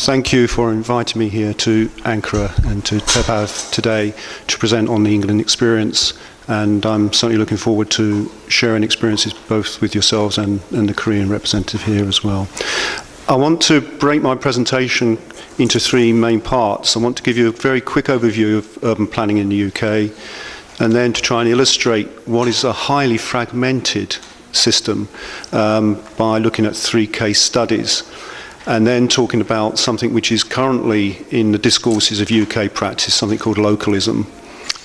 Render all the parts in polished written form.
Thank you for inviting me here to Ankara and to TEPAV today to present on the England experience, and I'm certainly looking forward to sharing experiences both with yourselves and the Korean representative here as well. I want to break my presentation into three main parts. I want to give you a very quick overview of urban planning in the UK, and then to try and illustrate what is a highly fragmented system by looking at three case studies, and then talking about something which is currently in the discourses of UK practice, something called localism,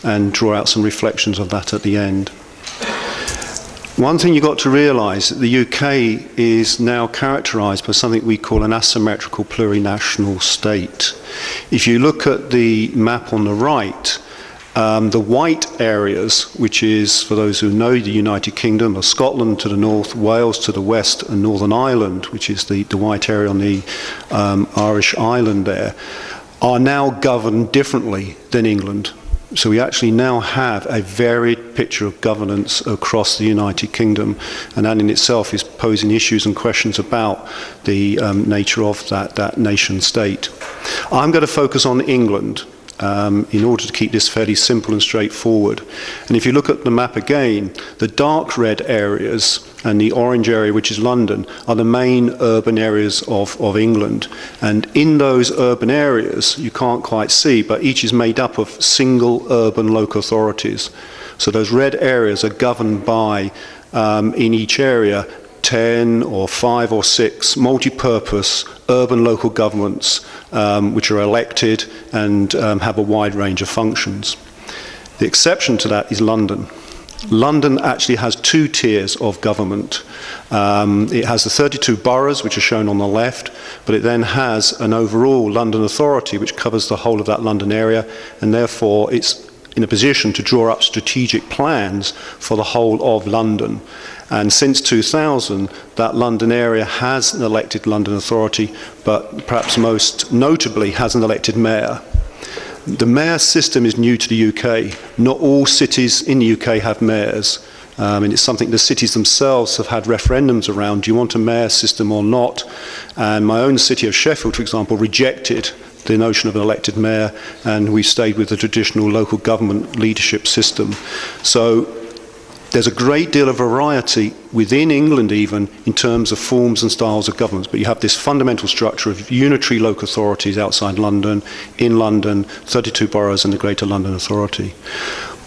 and draw out some reflections of that at the end. One thing you've got to realise that the UK is now characterised by something we call an asymmetrical plurinational state. If you look at the map on the right, the white areas, which is, for those who know, the United Kingdom, are Scotland to the north, Wales to the west, and Northern Ireland, which is the white area on the Irish island there, are now governed differently than England. So we actually now have a varied picture of governance across the United Kingdom, and that in itself is posing issues and questions about the nature of that nation state. I'm going to focus on England in order to keep this fairly simple and straightforward. And if you look at the map again, the dark red areas and the orange area, which is London, are the main urban areas of England. And in those urban areas, you can't quite see, but each is made up of single urban local authorities. So those red areas are governed by, in each area, 10 or 5 or 6 multi-purpose urban local governments which are elected and have a wide range of functions. The exception to that is London. London actually has 2 tiers of government. It has the 32 boroughs, which are shown on the left, but it then has an overall London authority which covers the whole of that London area, and therefore it's in a position to draw up strategic plans for the whole of London. And since 2000, that London area has an elected London authority, but perhaps most notably has an elected mayor. The mayor system is new to the UK. Not all cities in the UK have mayors. And it's something the cities themselves have had referendums around. Do you want a mayor system or not? And my own city of Sheffield, for example, rejected the notion of an elected mayor, and we stayed with the traditional local government leadership system. So there's a great deal of variety within England even in terms of forms and styles of governance, but you have this fundamental structure of unitary local authorities outside London, in London, 32 boroughs and the Greater London Authority.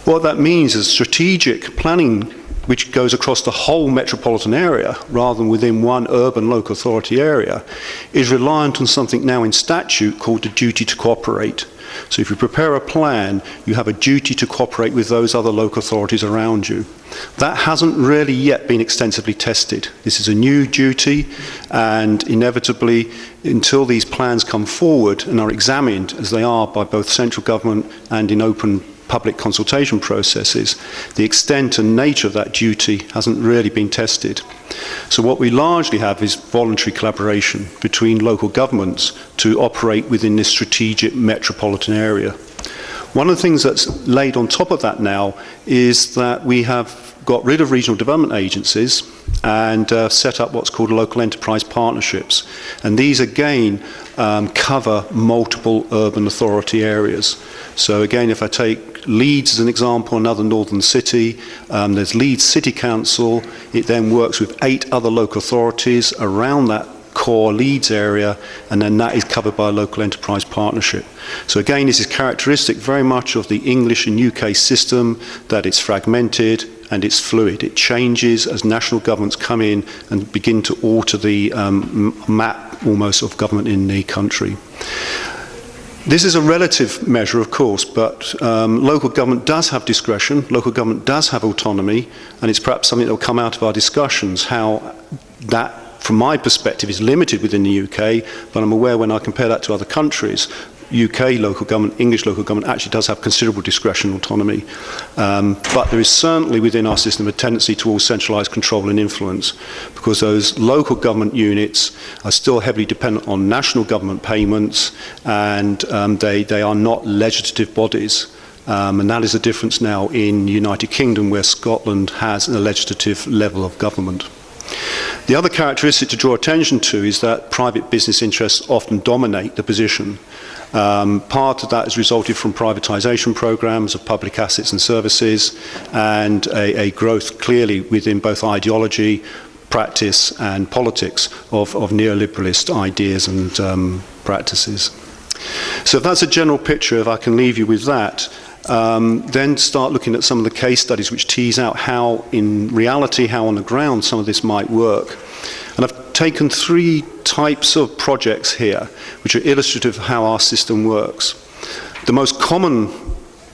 What that means is strategic planning which goes across the whole metropolitan area rather than within one urban local authority area, is reliant on something now in statute called the duty to cooperate. So if you prepare a plan, you have a duty to cooperate with those other local authorities around you. That hasn't really yet been extensively tested. This is a new duty, and inevitably, until these plans come forward and are examined, as they are by both central government and in open public consultation processes, the extent and nature of that duty hasn't really been tested. So what we largely have is voluntary collaboration between local governments to operate within this strategic metropolitan area. One of the things that's laid on top of that now is that we have got rid of regional development agencies and set up what's called local enterprise partnerships. And these again cover multiple urban authority areas. So again, if I take Leeds as an example, another northern city, there's Leeds City Council. It then works with 8 other local authorities around that core Leeds area, and then that is covered by a local enterprise partnership. So again, this is characteristic very much of the English and UK system, that it's fragmented and it's fluid. It changes as national governments come in and begin to alter the map almost of government in the country. This is a relative measure, of course, but local government does have discretion, local government does have autonomy, and it's perhaps something that will come out of our discussions, how that, from my perspective, is limited within the UK, but I'm aware when I compare that to other countries, UK local government, English local government actually does have considerable discretion and autonomy. But there is certainly within our system a tendency towards centralised control and influence, because those local government units are still heavily dependent on national government payments, and they are not legislative bodies. And that is the difference now in the United Kingdom, where Scotland has a legislative level of government. The other characteristic to draw attention to is that private business interests often dominate the position. Part of that has resulted from privatisation programmes of public assets and services, and a growth clearly within both ideology, practice and politics of neoliberalist ideas and practices. So if that's a general picture, if I can leave you with that, then start looking at some of the case studies which tease out how, in reality, how on the ground some of this might work. And I've taken 3 types of projects here, which are illustrative of how our system works. The most common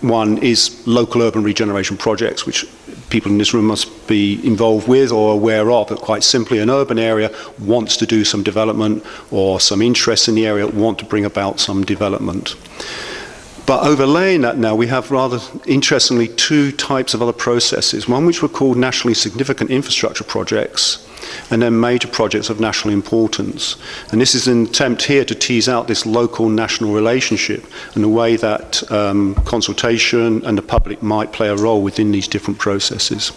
one is local urban regeneration projects, which people in this room must be involved with or aware of. But quite simply, an urban area wants to do some development, or some interest in the area want to bring about some development. But overlaying that now, we have rather interestingly 2 types of other processes. One which were called nationally significant infrastructure projects, and then major projects of national importance. And this is an attempt here to tease out this local-national relationship and the way that consultation and the public might play a role within these different processes.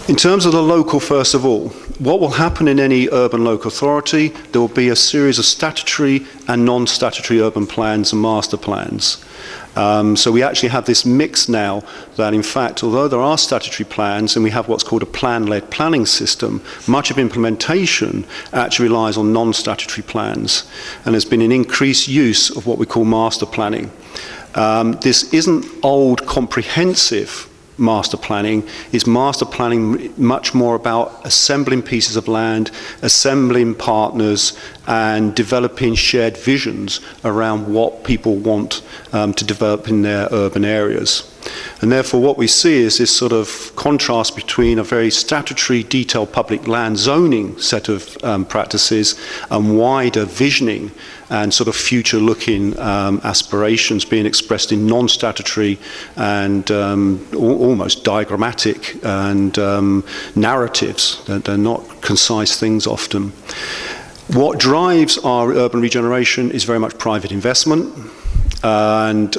In terms of the local, first of all, what will happen in any urban local authority? There will be a series of statutory and non-statutory urban plans and master plans. So we actually have this mix now that, in fact, although there are statutory plans and we have what's called a plan-led planning system, much of implementation actually relies on non-statutory plans. And there's been an increased use of what we call master planning. This isn't old comprehensive master planning. Is master planning much more about assembling pieces of land, assembling partners, and developing shared visions around what people want to develop in their urban areas. And therefore what we see is this sort of contrast between a very statutory detailed public land zoning set of practices and wider visioning and sort of future looking aspirations being expressed in non-statutory and almost diagrammatic and narratives. They're not concise things often. What drives our urban regeneration is very much private investment. And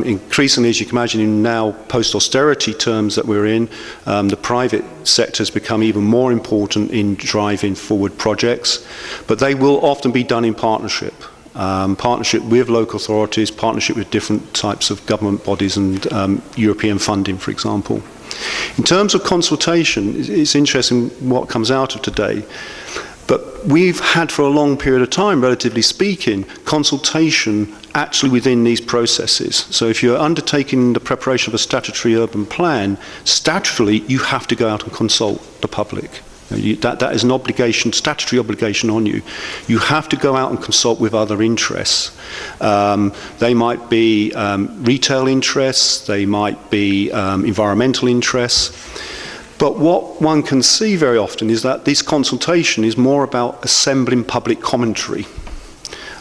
increasingly, as you can imagine, in now post-austerity terms that we're in, the private sector has become even more important in driving forward projects. But they will often be done in partnership. Partnership with local authorities, partnership with different types of government bodies and European funding, for example. In terms of consultation, it's interesting what comes out of today. But we've had for a long period of time, relatively speaking, consultation actually within these processes. So if you're undertaking the preparation of a statutory urban plan, statutorily you have to go out and consult the public. That is an obligation, statutory obligation on you. You have to go out and consult with other interests. They might be retail interests, they might be environmental interests. But what one can see very often is that this consultation is more about assembling public commentary.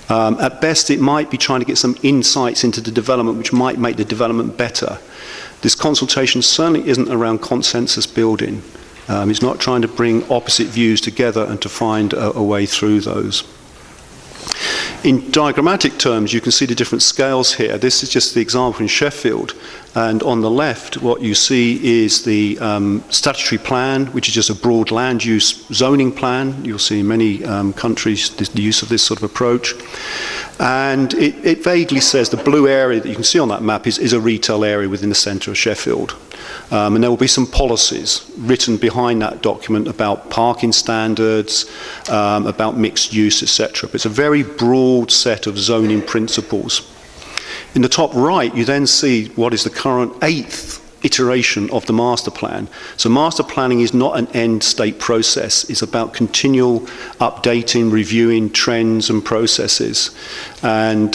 At best, it might be trying to get some insights into the development which might make the development better. This consultation certainly isn't around consensus building. It's not trying to bring opposite views together and to find a way through those. In diagrammatic terms, you can see the different scales here. This is just the example in Sheffield. And on the left, what you see is the statutory plan, which is just a broad land use zoning plan. You'll see in many countries the use of this sort of approach. And it vaguely says the blue area that you can see on that map is a retail area within the centre of Sheffield. And there will be some policies written behind that document about parking standards, about mixed use, etc. But it's a very broad set of zoning principles. In the top right, you then see what is the current 8th iteration of the master plan. So master planning is not an end state process. It's about continual updating, reviewing trends and processes. And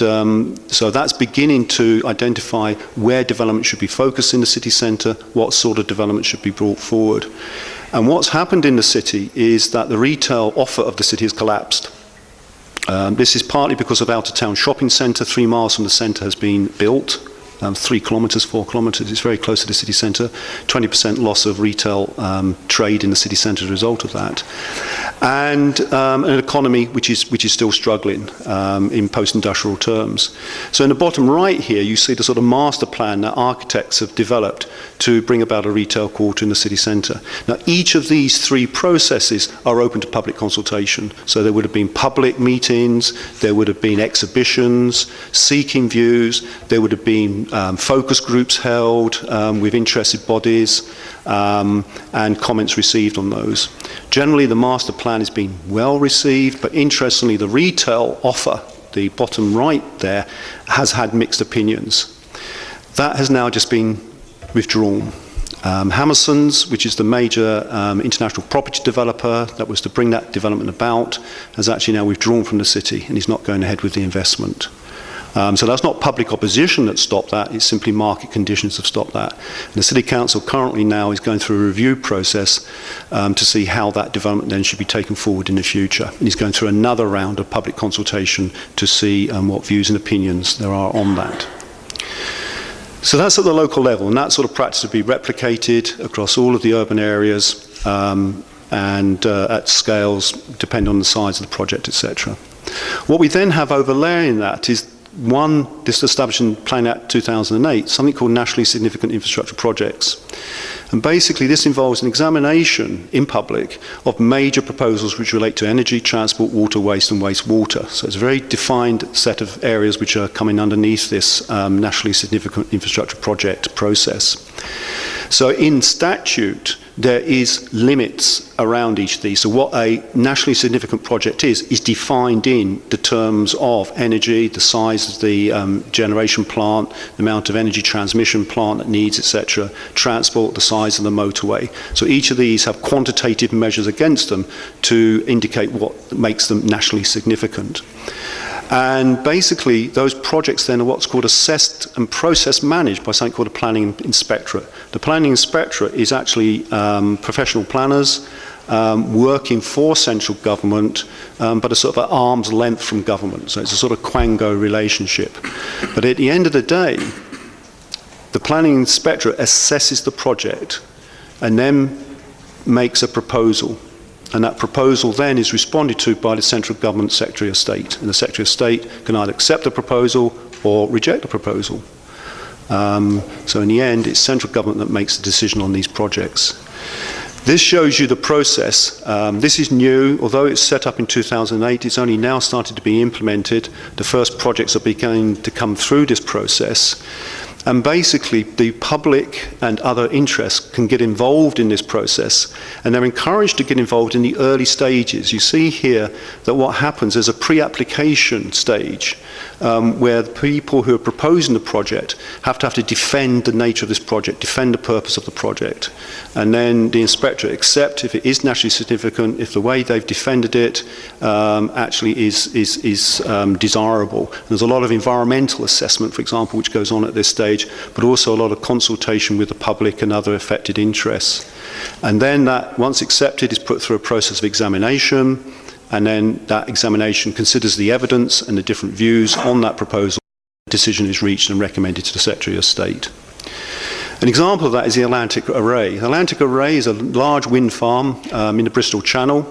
so that's beginning to identify where development should be focused in the city centre, what sort of development should be brought forward. And what's happened in the city is that the retail offer of the city has collapsed. This is partly because of Outer Town Shopping Centre, 3 miles from the centre, has been built. 3 kilometres, 4 kilometres, it's very close to the city centre. 20% loss of retail trade in the city centre as a result of that. and an economy which is still struggling in post-industrial terms. So in the bottom right here, you see the sort of master plan that architects have developed to bring about a retail quarter in the city centre. Now, each of these three processes are open to public consultation. So there would have been public meetings, there would have been exhibitions, seeking views, there would have been focus groups held with interested bodies, and comments received on those. Generally, the master plan has been well received, but interestingly, the retail offer, the bottom right there, has had mixed opinions. That has now just been withdrawn. Hammerson's, which is the major international property developer that was to bring that development about, has actually now withdrawn from the city and is not going ahead with the investment. So that's not public opposition that stopped that, it's simply market conditions have stopped that. And the City Council currently now is going through a review process to see how that development then should be taken forward in the future. And he's going through another round of public consultation to see what views and opinions there are on that. So that's at the local level, and that sort of practice will be replicated across all of the urban areas and at scales depending on the size of the project, etc. What we then have overlaying that is this established in Planning Act 2008, something called nationally significant infrastructure projects. And basically this involves an examination in public of major proposals which relate to energy, transport, water, waste and wastewater. So it's a very defined set of areas which are coming underneath this nationally significant infrastructure project process. So in statute, there is limits around each of these. So what a nationally significant project is defined in the terms of energy, the size of the generation plant, the amount of energy transmission plant it needs, etc., transport, the size of the motorway. So each of these have quantitative measures against them to indicate what makes them nationally significant. And basically, those projects then are what's called assessed and process managed by something called a planning inspectorate. The planning inspectorate is actually professional planners working for central government, but a sort of at arm's length from government. So it's a sort of quango relationship. But at the end of the day, the planning inspectorate assesses the project and then makes a proposal. And that proposal then is responded to by the central government Secretary of State. And the Secretary of State can either accept the proposal or reject the proposal. So in the end, it's central government that makes the decision on these projects. This shows you the process. This is new. Although it's set up in 2008, it's only now started to be implemented. The first projects are beginning to come through this process. And basically, the public and other interests can get involved in this process, and they're encouraged to get involved in the early stages. You see here that what happens is a pre-application stage where the people who are proposing the project have to defend the nature of this project, defend the purpose of the project. And then the inspector accepts if it is nationally significant, if the way they've defended it actually is desirable. And there's a lot of environmental assessment, for example, which goes on at this stage, but also a lot of consultation with the public and other affected interests. And then that, once accepted, is put through a process of examination, and then that examination considers the evidence and the different views on that proposal. A decision is reached and recommended to the Secretary of State. An example of that is the Atlantic Array. The Atlantic Array is a large wind farm in the Bristol Channel,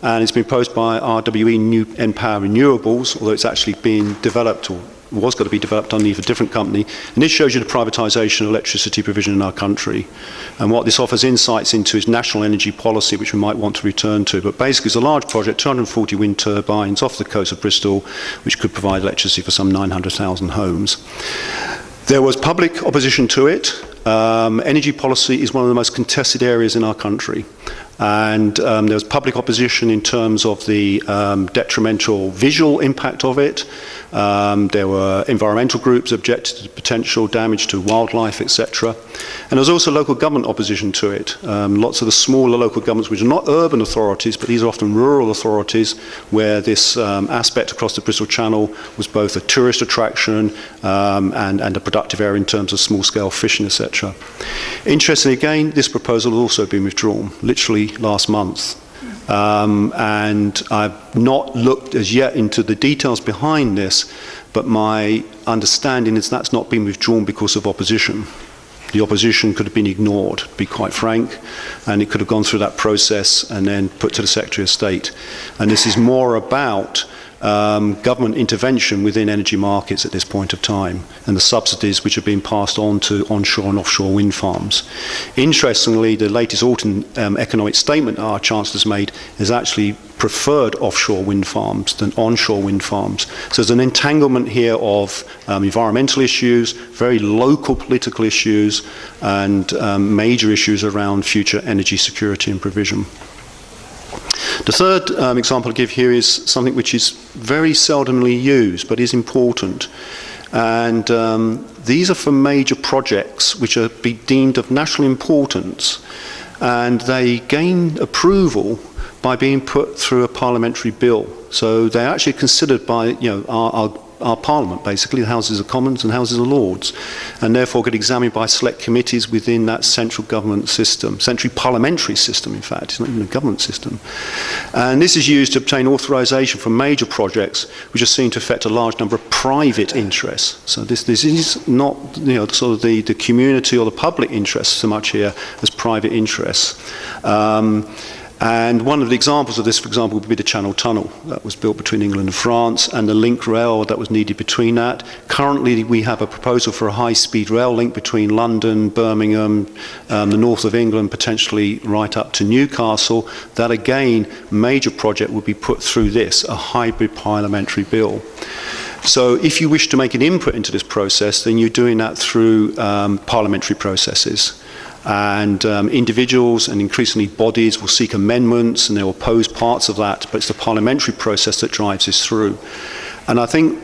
and it's been proposed by RWE Npower Renewables, although it's actually being developed or was going to be developed underneath a different company. And this shows you the privatisation of electricity provision in our country. And what this offers insights into is national energy policy, which we might want to return to. But basically it's a large project, 240 wind turbines off the coast of Bristol, which could provide electricity for some 900,000 homes. There was public opposition to it. Energy policy is one of the most contested areas in our country. And there was public opposition in terms of the detrimental visual impact of it. There were environmental groups objected to the potential damage to wildlife, etc. And there was also local government opposition to it. Lots of the smaller local governments, which are not urban authorities, but these are often rural authorities, where this aspect across the Bristol Channel was both a tourist attraction and a productive area in terms of small-scale fishing, etc. Interestingly, again, this proposal has also been withdrawn, literally last month. And I've not looked as yet into the details behind this, but my understanding is that's not been withdrawn because of opposition. The opposition could have been ignored, to be quite frank, and it could have gone through that process and then put to the Secretary of State. And this is more about government intervention within energy markets at this point of time, and the subsidies which are being passed on to onshore and offshore wind farms. Interestingly, the latest autumn economic statement our Chancellor's made is actually preferred offshore wind farms than onshore wind farms. So there's an entanglement here of environmental issues, very local political issues, and major issues around future energy security and provision. The third example I give here is something which is very seldomly used but is important. And these are for major projects which are be deemed of national importance, and they gain approval by being put through a parliamentary bill. So they're actually considered by our Parliament, basically, the Houses of Commons and Houses of Lords, and therefore get examined by select committees within that central government system, central parliamentary system, in fact. It's not even a government system. And this is used to obtain authorisation for major projects which are seen to affect a large number of private interests. So this is not sort of the community or the public interest so much here as private interests. And one of the examples of this, for example, would be the Channel Tunnel that was built between England and France, and the link rail that was needed between that. Currently, we have a proposal for a high-speed rail link between London, Birmingham, the north of England, potentially right up to Newcastle. That, again, major project would be put through this, a hybrid parliamentary bill. So if you wish to make an input into this process, then you're doing that through parliamentary processes. And individuals and increasingly bodies will seek amendments and they'll oppose parts of that, but it's the parliamentary process that drives this through. And I think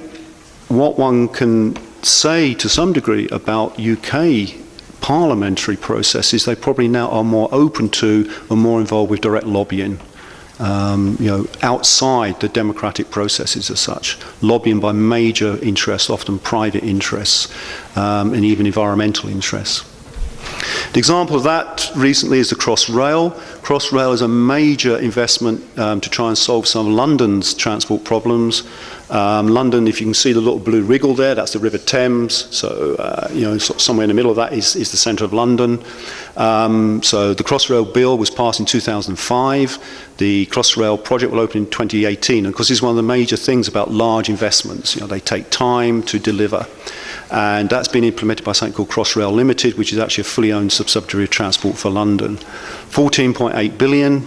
what one can say to some degree about UK parliamentary processes, they probably now are more open to and more involved with direct lobbying. Outside the democratic processes as such, lobbying by major interests, often private interests, and even environmental interests. The example of that recently is the Crossrail. Crossrail is a major investment to try and solve some of London's transport problems. London, if you can see the little blue wriggle there, that's the River Thames. So, somewhere in the middle of that is the centre of London. So the Crossrail bill was passed in 2005. The Crossrail project will open in 2018. And of course, this is one of the major things about large investments. They take time to deliver. And that's been implemented by something called Crossrail Limited, which is actually a fully owned subsidiary of Transport for London. 14.8 billion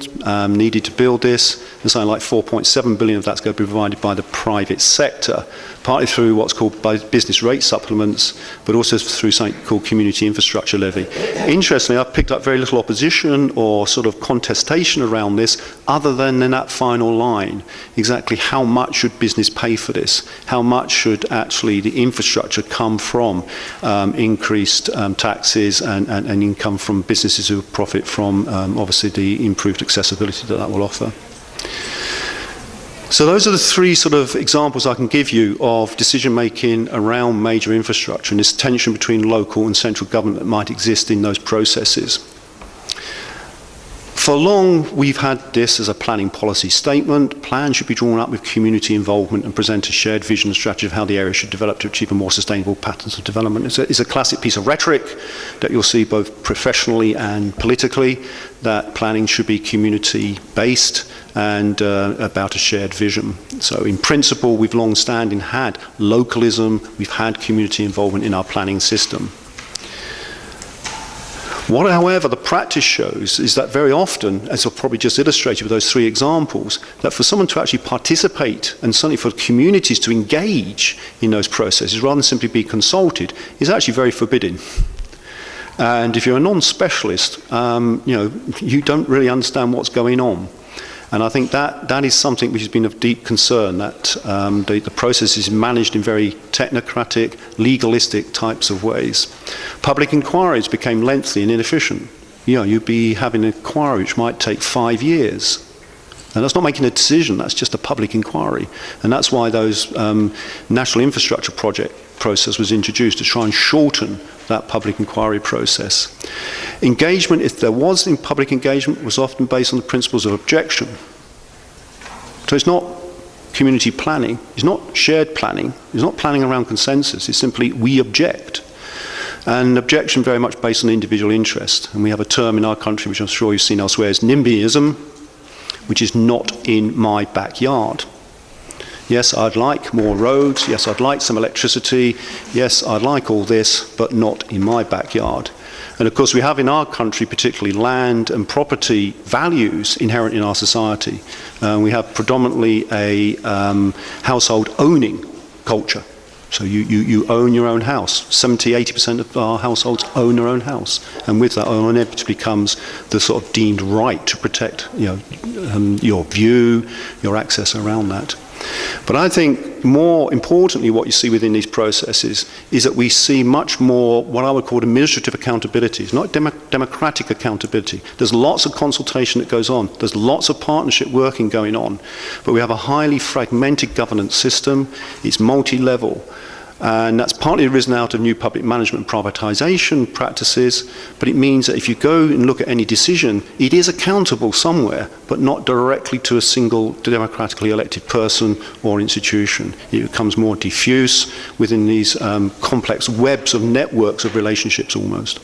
needed to build this, and something like 4.7 billion of that's going to be provided by the private sector, partly through what's called business rate supplements, but also through something called community infrastructure levy. Interestingly, I've picked up very little opposition or sort of contestation around this, other than in that final line. Exactly how much should business pay for this? How much should actually the infrastructure come from increased taxes and income from businesses who profit from obviously the improved accessibility that will offer. So those are the three sort of examples I can give you of decision making around major infrastructure and this tension between local and central government that might exist in those processes. For long, we've had this as a planning policy statement. Plans should be drawn up with community involvement and present a shared vision and strategy of how the area should develop to achieve a more sustainable patterns of development. It's a classic piece of rhetoric that you'll see both professionally and politically, that planning should be community-based and about a shared vision. So in principle, we've long-standing had localism, we've had community involvement in our planning system. What, however, the practice shows is that very often, as I've probably just illustrated with those three examples, that for someone to actually participate and certainly for communities to engage in those processes rather than simply be consulted is actually very forbidding. And if you're a non-specialist, you don't really understand what's going on. And I think that is something which has been of deep concern, that the process is managed in very technocratic, legalistic types of ways. Public inquiries became lengthy and inefficient. You'd be having an inquiry which might take 5 years. And that's not making a decision, that's just a public inquiry. And that's why those national infrastructure project process was introduced, to try and shorten that public inquiry process. Engagement, if there was in public engagement, was often based on the principles of objection. So it's not community planning, it's not shared planning, it's not planning around consensus, it's simply we object. and objection very much based on individual interest. And we have a term in our country, which I'm sure you've seen elsewhere, is NIMBYism, which is not in my backyard. Yes, I'd like more roads. Yes, I'd like some electricity. Yes, I'd like all this, but not in my backyard. And of course, we have in our country, particularly land and property values inherent in our society. We have predominantly a household owning culture. So you own your own house. 70–80% of our households own their own house. And with that, inevitably comes the sort of deemed right to protect your view, your access around that. But I think more importantly what you see within these processes is that we see much more what I would call administrative accountability. It's not democratic accountability. There's lots of consultation that goes on. There's lots of partnership working going on. But we have a highly fragmented governance system. It's multi-level. And that's partly arisen out of new public management and privatisation practices, but it means that if you go and look at any decision, it is accountable somewhere, but not directly to a single democratically elected person or institution. It becomes more diffuse within these complex webs of networks of relationships almost.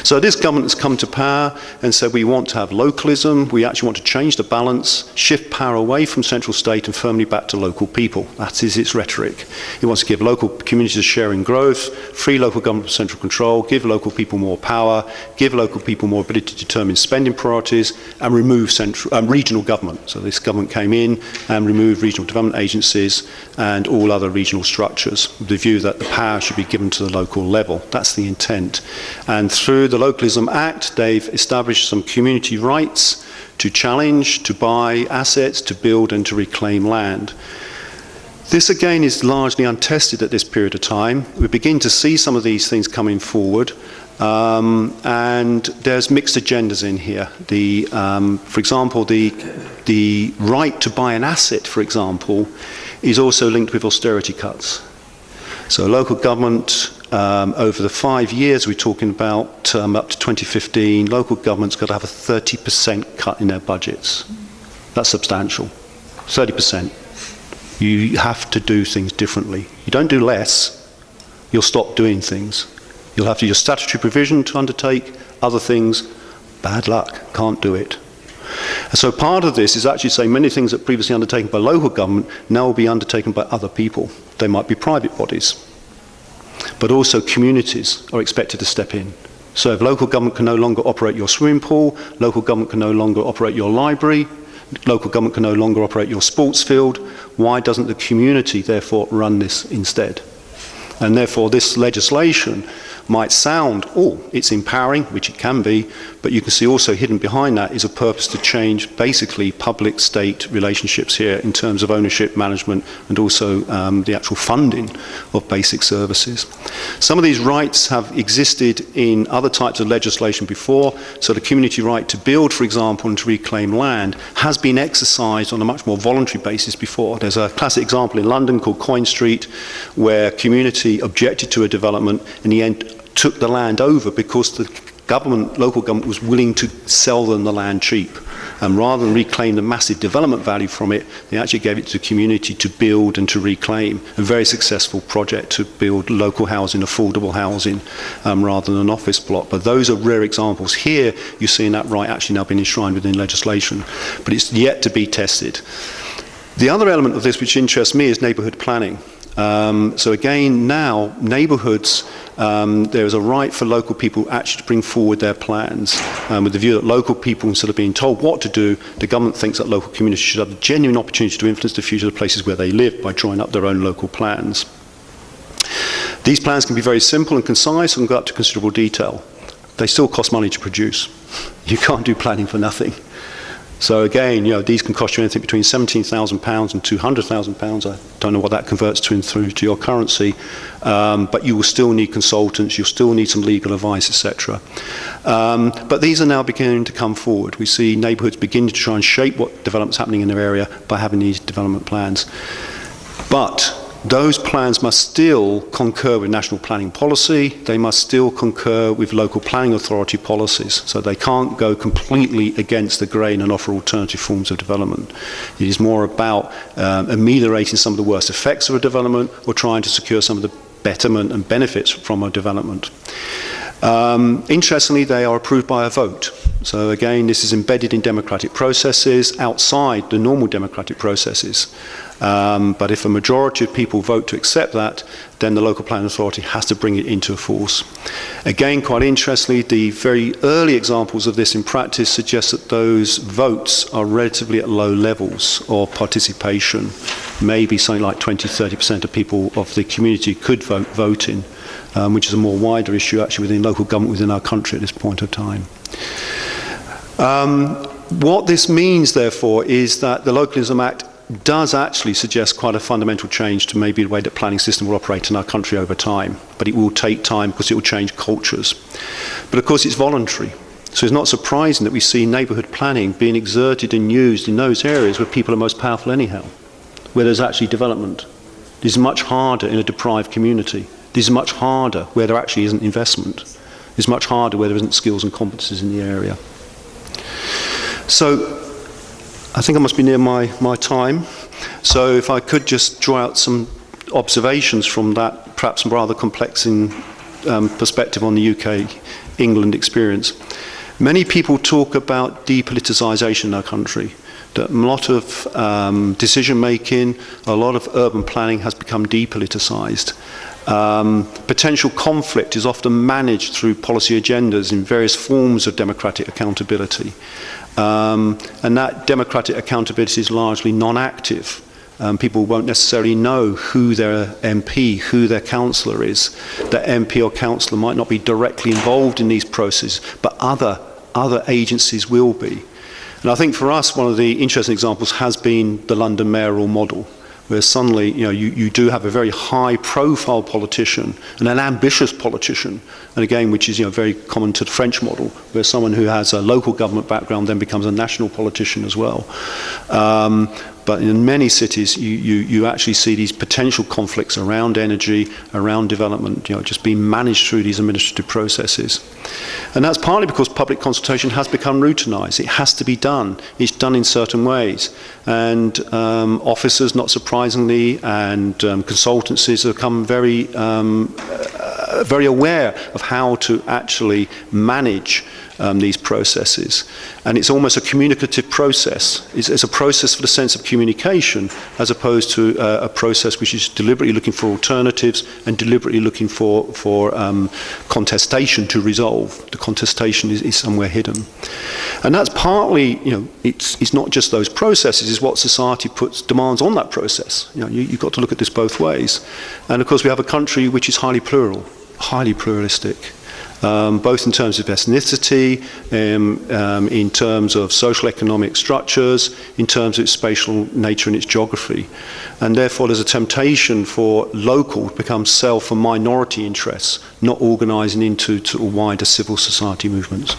So this government has come to power and said we want to have localism, we actually want to change the balance, shift power away from central state and firmly back to local people. That is its rhetoric. It wants to give local communities a share in growth, free local government from central control, give local people more power, give local people more ability to determine spending priorities, and remove regional government. So this government came in and removed regional development agencies and all other regional structures, with the view that the power should be given to the local level. That's the intent. And through the Localism Act, they've established some community rights to challenge, to buy assets, to build and to reclaim land. This again is largely untested at this period of time. We begin to see some of these things coming forward, and there's mixed agendas in here. For example, the right to buy an asset, for example, is also linked with austerity cuts. So local government, over the 5 years we're talking about, up to 2015, local government's got to have a 30% cut in their budgets. That's substantial. 30%. You have to do things differently. You don't do less, you'll stop doing things. You'll have to use statutory provision to undertake other things. Bad luck, can't do it. And so part of this is actually saying many things that were previously undertaken by local government now will be undertaken by other people. They might be private bodies. But also communities are expected to step in. So if local government can no longer operate your swimming pool, local government can no longer operate your library, local government can no longer operate your sports field, why doesn't the community therefore run this instead? And therefore this legislation might sound, oh, it's empowering, which it can be, but you can see also hidden behind that is a purpose to change basically public-state relationships here in terms of ownership, management, and also the actual funding of basic services. Some of these rights have existed in other types of legislation before, so the community right to build, for example, and to reclaim land has been exercised on a much more voluntary basis before. There's a classic example in London called Coin Street, where community objected to a development and in the end took the land over because the government, local government, was willing to sell them the land cheap. And rather than reclaim the massive development value from it, they actually gave it to the community to build and to reclaim. A very successful project to build local housing, affordable housing, rather than an office block. But those are rare examples. Here, you're seeing that right actually now being enshrined within legislation. But it's yet to be tested. The other element of this which interests me is neighbourhood planning. So again, now, neighbourhoods, there is a right for local people actually to bring forward their plans with the view that local people, instead of being told what to do, the government thinks that local communities should have the genuine opportunity to influence the future of the places where they live by drawing up their own local plans. These plans can be very simple and concise and go up to considerable detail. They still cost money to produce. You can't do planning for nothing. So again, these can cost you anything between £17,000 and £200,000. I don't know what that converts to through to your currency, but you will still need consultants, you'll still need some legal advice, etc. But these are now beginning to come forward. We see neighbourhoods beginning to try and shape what development's happening in their area by having these development plans. But those plans must still concur with national planning policy, they must still concur with local planning authority policies, so they can't go completely against the grain and offer alternative forms of development. It is more about ameliorating some of the worst effects of a development or trying to secure some of the betterment and benefits from a development. Interestingly, they are approved by a vote. So again, this is embedded in democratic processes outside the normal democratic processes. But if a majority of people vote to accept that, then the local planning authority has to bring it into force. Again, quite interestingly, the very early examples of this in practice suggest that those votes are relatively at low levels of participation. Maybe something like 20–30% of people of the community could vote in, which is a more wider issue actually within local government within our country at this point of time. What this means, therefore, is that the Localism Act does actually suggest quite a fundamental change to maybe the way that planning system will operate in our country over time. But it will take time because it will change cultures. But of course it's voluntary. So it's not surprising that we see neighbourhood planning being exerted and used in those areas where people are most powerful anyhow, where there's actually development. This is much harder in a deprived community. This is much harder where there actually isn't investment. It's much harder where there isn't skills and competencies in the area. So I think I must be near my time. So if I could just draw out some observations from that perhaps rather complex perspective on the UK-England experience. Many people talk about depoliticisation in our country. That a lot of decision-making, a lot of urban planning has become depoliticised. Potential conflict is often managed through policy agendas in various forms of democratic accountability. And that democratic accountability is largely non-active. People won't necessarily know who their MP, who their councillor is. That MP or councillor might not be directly involved in these processes, but other agencies will be. And I think for us, one of the interesting examples has been the London mayoral model, where suddenly you do have a very high-profile politician and an ambitious politician, and again, which is very common to the French model, where someone who has a local government background then becomes a national politician as well. But in many cities, you actually see these potential conflicts around energy, around development, just being managed through these administrative processes. And that's partly because public consultation has become routinized. It has to be done. It's done in certain ways. And officers, not surprisingly, and consultancies have become very aware of how to actually manage these processes. And it's almost a communicative process. It's a process for the sense of communication as opposed to a process which is deliberately looking for alternatives and deliberately looking for contestation to resolve. The contestation is somewhere hidden. And that's partly, it's not just those processes, it's what society puts demands on that process. You've got to look at this both ways. And of course we have a country which is highly plural, highly pluralistic. Both in terms of ethnicity, in terms of social economic structures, in terms of its spatial nature and its geography. And therefore there's a temptation for local to become self and minority interests, not organising into wider civil society movements.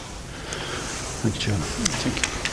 Thank you, Chair. Thank you.